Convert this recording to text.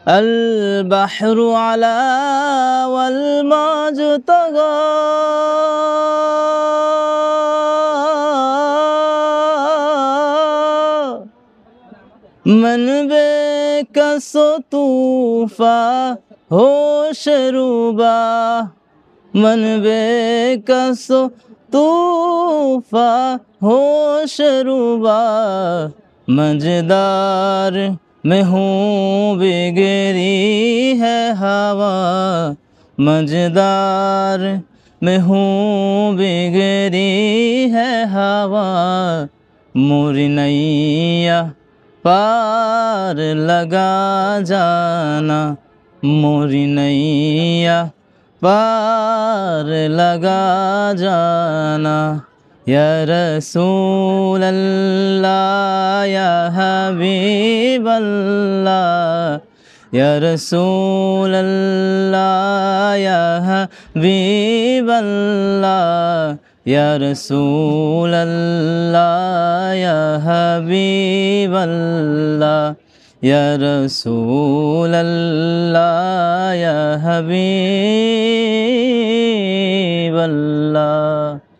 अल बहरु अला वल मौज तगा मन बेकसो तूफा होश रूबा मन बेकसो तूफा होश रूबा मझदार में हूँ बिगड़ी है हवा मझदार में हूँ बिगड़ी है हवा मोरी नैया पार लगा जाना मोरी नैया पार लगा जाना या रसूल अल्लाह या हबीब अल्लाह या रसूल अल्लाह या हबीब अल्लाह या रसूल अल्लाह या हबीब अल्लाह या रसूल अल्लाह या हबीब अल्लाह।